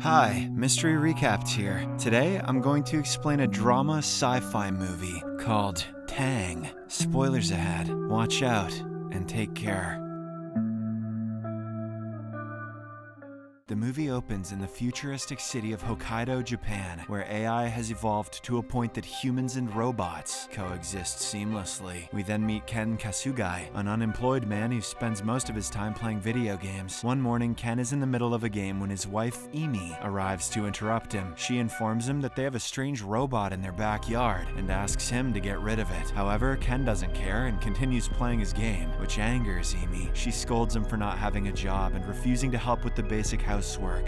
Hi, Mystery Recapped here. Today, I'm going to explain a drama sci-fi movie called Tang. Spoilers ahead. Watch out and take care. The movie opens in the futuristic city of Hokkaido, Japan, where AI has evolved to a point that humans and robots coexist seamlessly. We then meet Ken Kasugai, an unemployed man who spends most of his time playing video games. One morning, Ken is in the middle of a game when his wife, Emi, arrives to interrupt him. She informs him that they have a strange robot in their backyard and asks him to get rid of it. However, Ken doesn't care and continues playing his game, which angers Emi. She scolds him for not having a job and refusing to help with the basic housework.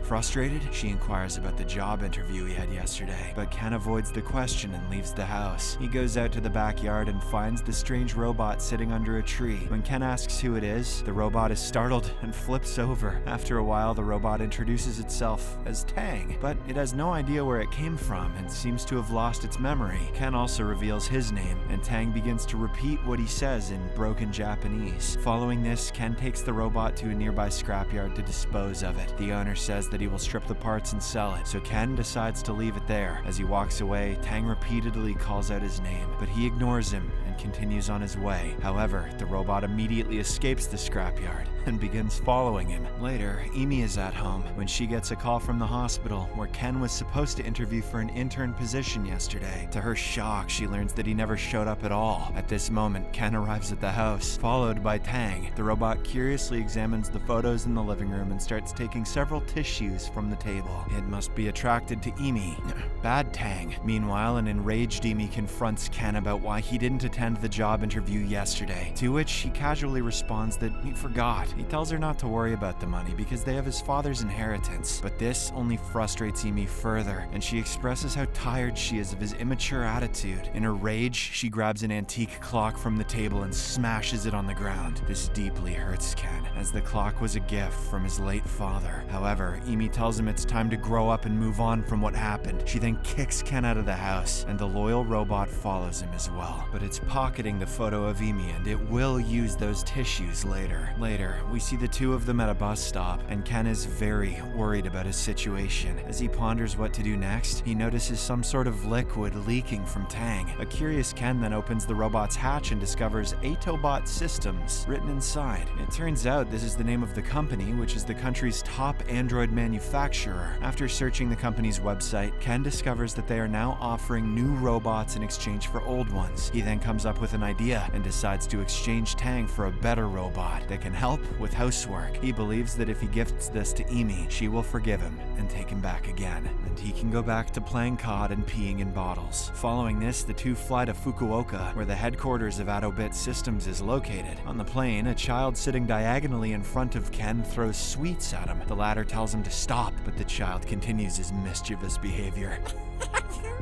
Frustrated, she inquires about the job interview he had yesterday, but Ken avoids the question and leaves the house. He goes out to the backyard and finds the strange robot sitting under a tree. When Ken asks who it is, the robot is startled and flips over. After a while, the robot introduces itself as Tang, but it has no idea where it came from and seems to have lost its memory. Ken also reveals his name, and Tang begins to repeat what he says in broken Japanese. Following this, Ken takes the robot to a nearby scrapyard to dispose of it. The owner says that he will strip the parts and sell it, so Ken decides to leave it there. As he walks away, Tang repeatedly calls out his name, but he ignores him and continues on his way. However, the robot immediately escapes the scrapyard and begins following him. Later, Emi is at home when she gets a call from the hospital where Ken was supposed to interview for an intern position yesterday. To her shock, she learns that he never showed up at all. At this moment, Ken arrives at the house, followed by Tang. The robot curiously examines the photos in the living room and starts taking several tissues from the table. It must be attracted to Emi. Bad Tang. Meanwhile, an enraged Emi confronts Ken about why he didn't attend the job interview yesterday, to which he casually responds that he forgot. He tells her not to worry about the money because they have his father's inheritance, but this only frustrates Emi further, and she expresses how tired she is of his immature attitude. In her rage, she grabs an antique clock from the table and smashes it on the ground. This deeply hurts Ken, as the clock was a gift from his late father. However, Emi tells him it's time to grow up and move on from what happened. She then kicks Ken out of the house, and the loyal robot follows him as well. But it's pocketing the photo of Emi, and it will use those tissues later. Later, we see the two of them at a bus stop, and Ken is very worried about his situation. As he ponders what to do next, he notices some sort of liquid leaking from Tang. A curious Ken then opens the robot's hatch and discovers Autobot Systems written inside. It turns out this is the name of the company, which is the country's top Android manufacturer. After searching the company's website, Ken discovers that they are now offering new robots in exchange for old ones. He then comes up with an idea and decides to exchange Tang for a better robot that can help with housework. He believes that if he gifts this to Emi, she will forgive him and take him back again, and he can go back to playing COD and peeing in bottles. Following this, the two fly to Fukuoka, where the headquarters of Autobot Systems is located. On the plane, a child sitting diagonally in front of Ken throws sweets at him. The latter tells him to stop, but the child continues his mischievous behavior.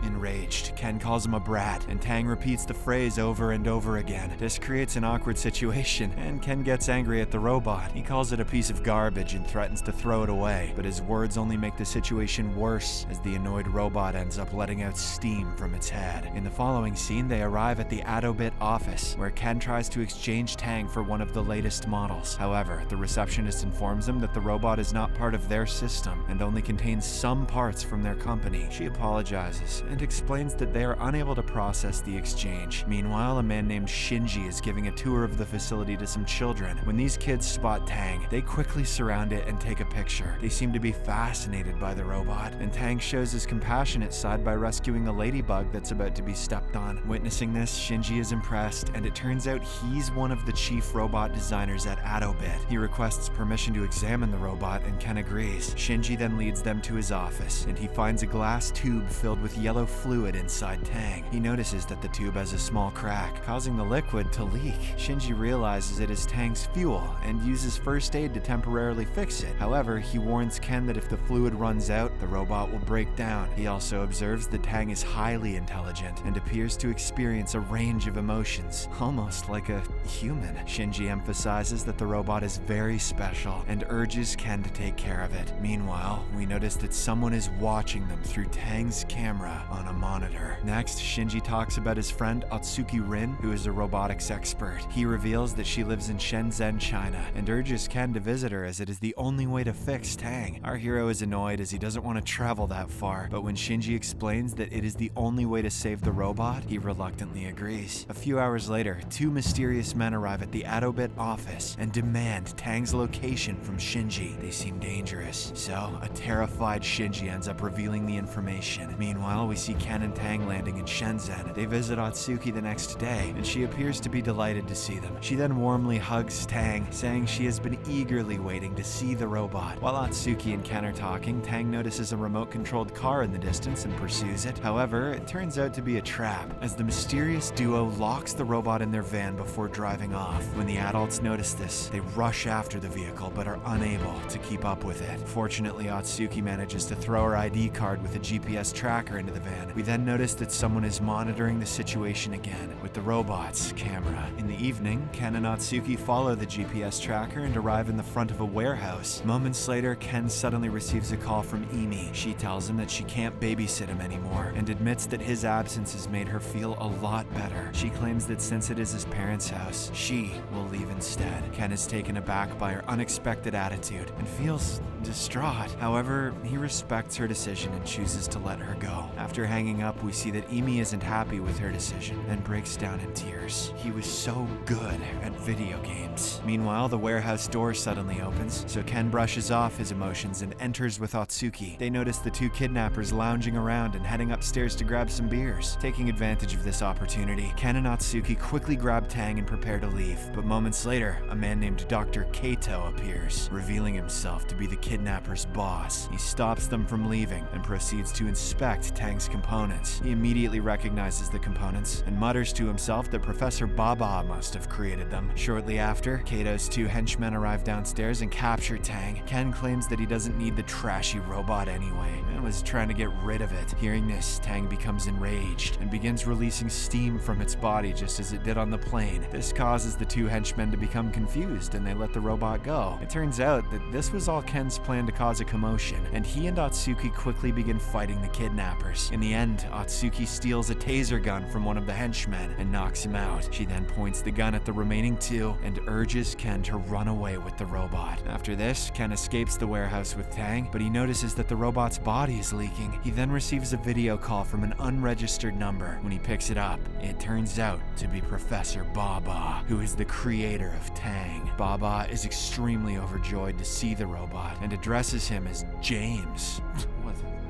Enraged, Ken calls him a brat, and Tang repeats the phrase over and over again. This creates an awkward situation, and Ken gets angry at the robot. He calls it a piece of garbage and threatens to throw it away, but his words only make the situation worse as the annoyed robot ends up letting out steam from its head. In the following scene, they arrive at the Autobot office, where Ken tries to exchange Tang for one of the latest models. However, the receptionist informs him that the robot is not part of their system and only contains some parts from their company. She apologizes and explains that they are unable to process the exchange. Meanwhile, a man named Shinji is giving a tour of the facility to some children. When these kids spot Tang, they quickly surround it and take a picture. They seem to be fascinated by the robot, and Tang shows his compassionate side by rescuing a ladybug that's about to be stepped on. Witnessing this, Shinji is impressed, and it turns out he's one of the chief robot designers at Autobot. He requests permission to examine the robot, and Ken agrees. Shinji then leads them to his office, and he finds a glass tube filled with yellow fluid inside Tang. He notices that the tube has a small crack, causing the liquid to leak. Shinji realizes it is Tang's fuel and uses first aid to temporarily fix it. However, he warns Ken that if the fluid runs out, the robot will break down. He also observes that Tang is highly intelligent and appears to experience a range of emotions, almost like a human. Shinji emphasizes that the robot is very special and urges Ken to take care of it. Meanwhile, we notice that someone is watching them through Tang's camera. on a monitor. Next, Shinji talks about his friend Atsuki Rin, who is a robotics expert. He reveals that she lives in Shenzhen, China, and urges Ken to visit her as it is the only way to fix Tang. Our hero is annoyed as he doesn't want to travel that far, but when Shinji explains that it is the only way to save the robot, he reluctantly agrees. A few hours later, two mysterious men arrive at the Adobit office and demand Tang's location from Shinji. They seem dangerous, so a terrified Shinji ends up revealing the information. Meanwhile, we see Ken and Tang landing in Shenzhen. They visit Atsuki the next day, and she appears to be delighted to see them. She then warmly hugs Tang, saying she has been eagerly waiting to see the robot. While Atsuki and Ken are talking, Tang notices a remote-controlled car in the distance and pursues it. However, it turns out to be a trap, as the mysterious duo locks the robot in their van before driving off. When the adults notice this, they rush after the vehicle but are unable to keep up with it. Fortunately, Atsuki manages to throw her ID card with a GPS tracker into the van. We then notice that someone is monitoring the situation again with the robot's camera. In the evening, Ken and Atsuki follow the GPS tracker and arrive in the front of a warehouse. Moments later, Ken suddenly receives a call from Emi. She tells him that she can't babysit him anymore and admits that his absence has made her feel a lot better. She claims that since it is his parents' house, she will leave instead. Ken is taken aback by her unexpected attitude and feels distraught. However, he respects her decision and chooses to let her go. After hanging up, we see that Emi isn't happy with her decision and breaks down in tears. He was so good at video games. Meanwhile, the warehouse door suddenly opens, so Ken brushes off his emotions and enters with Atsuki. They notice the two kidnappers lounging around and heading upstairs to grab some beers. Taking advantage of this opportunity, Ken and Atsuki quickly grab Tang and prepare to leave, but moments later, a man named Dr. Kato appears, revealing himself to be the kidnappers' boss. He stops them from leaving and proceeds to inspect Tang's components. He immediately recognizes the components and mutters to himself that Professor Baba must have created them. Shortly after, Kato's two henchmen arrive downstairs and capture Tang. Ken claims that he doesn't need the trashy robot anyway and was trying to get rid of it. Hearing this, Tang becomes enraged and begins releasing steam from its body just as it did on the plane. This causes the two henchmen to become confused and they let the robot go. It turns out that this was all Ken's plan to cause a commotion, and he and Atsuki quickly begin fighting the kidnappers. In the end, Atsuki steals a taser gun from one of the henchmen and knocks him out. She then points the gun at the remaining two and urges Ken to run away with the robot. After this, Ken escapes the warehouse with Tang, but he notices that the robot's body is leaking. He then receives a video call from an unregistered number. When he picks it up, it turns out to be Professor Baba, who is the creator of Tang. Baba is extremely overjoyed to see the robot and addresses him as James.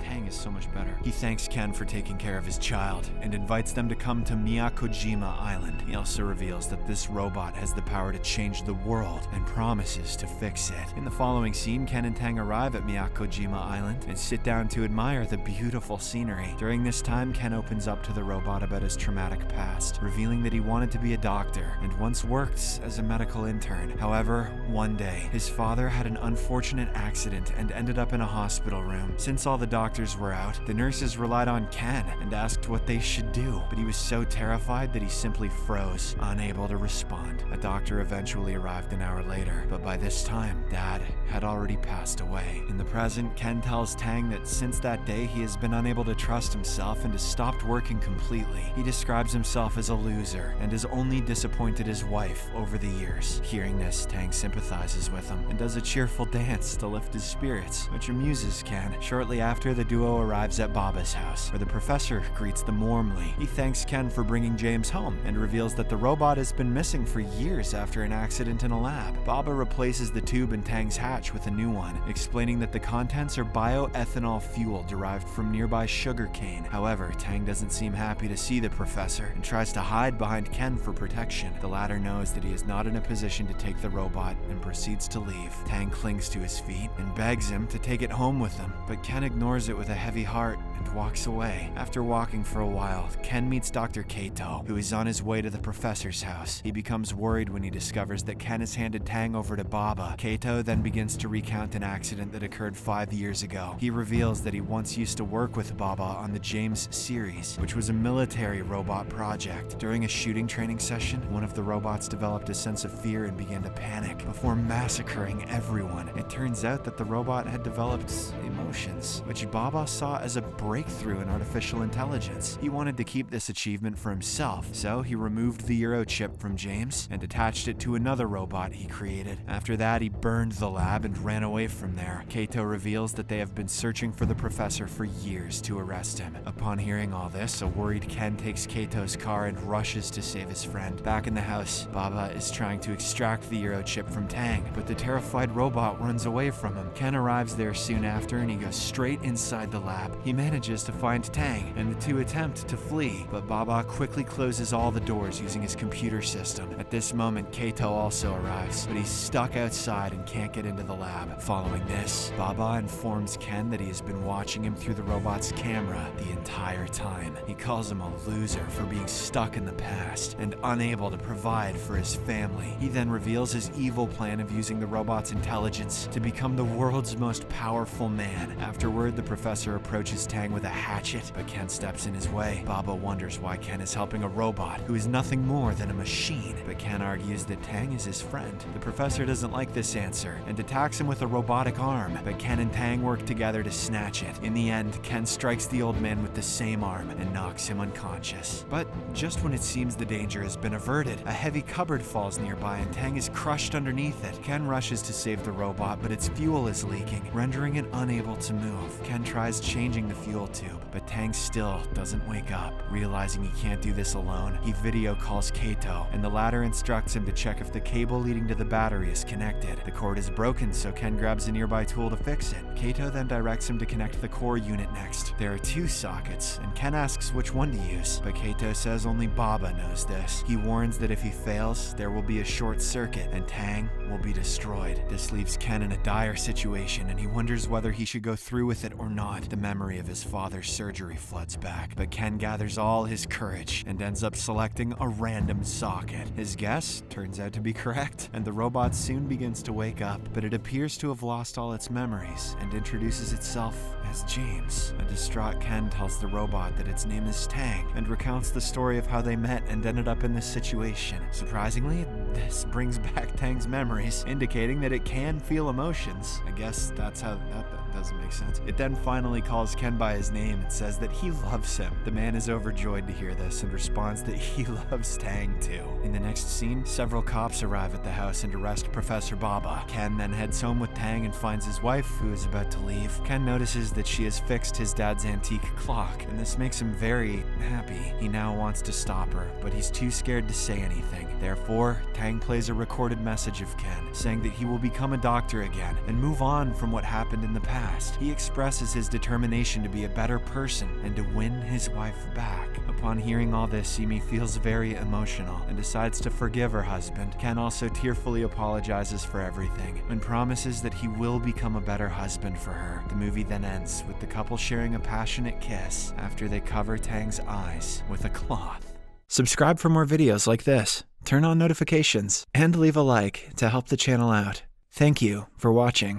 Tang is so much better. He thanks Ken for taking care of his child and invites them to come to Miyakojima Island. He also reveals that this robot has the power to change the world and promises to fix it. In the following scene, Ken and Tang arrive at Miyakojima Island and sit down to admire the beautiful scenery. During this time, Ken opens up to the robot about his traumatic past, revealing that he wanted to be a doctor and once worked as a medical intern. However, one day, his father had an unfortunate accident and ended up in a hospital room. Since all the doctors were out, the nurses relied on Ken and asked what they should do, but he was so terrified that he simply froze, unable to respond. A doctor eventually arrived an hour later, but by this time, Dad had already passed away. In the present, Ken tells Tang that since that day, he has been unable to trust himself and has stopped working completely. He describes himself as a loser and has only disappointed his wife over the years. Hearing this, Tang sympathizes with him and does a cheerful dance to lift his spirits, which amuses Ken. Shortly after, the duo arrives at Baba's house, where the professor greets them warmly. He thanks Ken for bringing James home and reveals that the robot has been missing for years after an accident in a lab. Baba replaces the tube in Tang's hatch with a new one, explaining that the contents are bioethanol fuel derived from nearby sugarcane. However, Tang doesn't seem happy to see the professor and tries to hide behind Ken for protection. The latter knows that he is not in a position to take the robot and proceeds to leave. Tang clings to his feet and begs him to take it home with him, but Ken ignores it with a heavy heart and walks away. After walking for a while, Ken meets Dr. Kato, who is on his way to the professor's house. He becomes worried when he discovers that Ken has handed Tang over to Baba. Kato then begins to recount an accident that occurred 5 years ago. He reveals that he once used to work with Baba on the James series, which was a military robot project. During a shooting training session, one of the robots developed a sense of fear and began to panic before massacring everyone. It turns out that the robot had developed emotions, which Baba saw as a breakthrough in artificial intelligence. He wanted to keep this achievement for himself, so he removed the Euro chip from James and attached it to another robot he created. After that, he burned the lab and ran away from there. Kato reveals that they have been searching for the professor for years to arrest him. Upon hearing all this, a worried Ken takes Kato's car and rushes to save his friend. Back in the house, Baba is trying to extract the Euro chip from Tang, but the terrified robot runs away from him. Ken arrives there soon after and he goes straight inside the lab. He manages to find Tang, and the two attempt to flee, but Baba quickly closes all the doors using his computer system. At this moment, Kato also arrives, but he's stuck outside and can't get into the lab. Following this, Baba informs Ken that he has been watching him through the robot's camera the entire time. He calls him a loser for being stuck in the past and unable to provide for his family. He then reveals his evil plan of using the robot's intelligence to become the world's most powerful man. Afterward, the professor approaches Tang with a hatchet, but Ken steps in his way. Baba wonders why Ken is helping a robot who is nothing more than a machine, but Ken argues that Tang is his friend. The professor doesn't like this answer and attacks him with a robotic arm, but Ken and Tang work together to snatch it. In the end, Ken strikes the old man with the same arm and knocks him unconscious. But just when it seems the danger has been averted, a heavy cupboard falls nearby and Tang is crushed underneath it. Ken rushes to save the robot, but its fuel is leaking, rendering it unable to move. Ken tries changing the fuel tube, but Tang still doesn't wake up. Realizing he can't do this alone, he video calls Kato, and the latter instructs him to check if the cable leading to the battery is connected. The cord is broken, so Ken grabs a nearby tool to fix it. Kato then directs him to connect the core unit next. There are 2 sockets, and Ken asks which one to use, but Kato says only Baba knows this. He warns that if he fails, there will be a short circuit, and Tang will be destroyed. This leaves Ken in a dire situation, and he wonders whether he should go through with it or not. The memory of his father's surgery floods back, but Ken gathers all his courage and ends up selecting a random socket. His guess turns out to be correct, and the robot soon begins to wake up, but it appears to have lost all its memories and introduces itself as James. A distraught Ken tells the robot that its name is Tang and recounts the story of how they met and ended up in this situation. Surprisingly, this brings back Tang's memories, indicating that it can feel emotions. I guess that's how that doesn't make sense. It then finally calls Ken by his name and says that he loves him. The man is overjoyed to hear this and responds that he loves Tang too. In the next scene, several cops arrive at the house and arrest Professor Baba. Ken then heads home with Tang and finds his wife, who is about to leave. Ken notices that she has fixed his dad's antique clock, and this makes him very happy. He now wants to stop her, but he's too scared to say anything. Therefore, Tang plays a recorded message of Ken, saying that he will become a doctor again and move on from what happened in the past. He expresses his determination to be a better person and to win his wife back. Upon hearing all this, Simi feels very emotional and decides to forgive her husband. Ken also tearfully apologizes for everything and promises that he will become a better husband for her. The movie then ends with the couple sharing a passionate kiss after they cover Tang's eyes with a cloth. Subscribe for more videos like this, turn on notifications, and leave a like to help the channel out. Thank you for watching.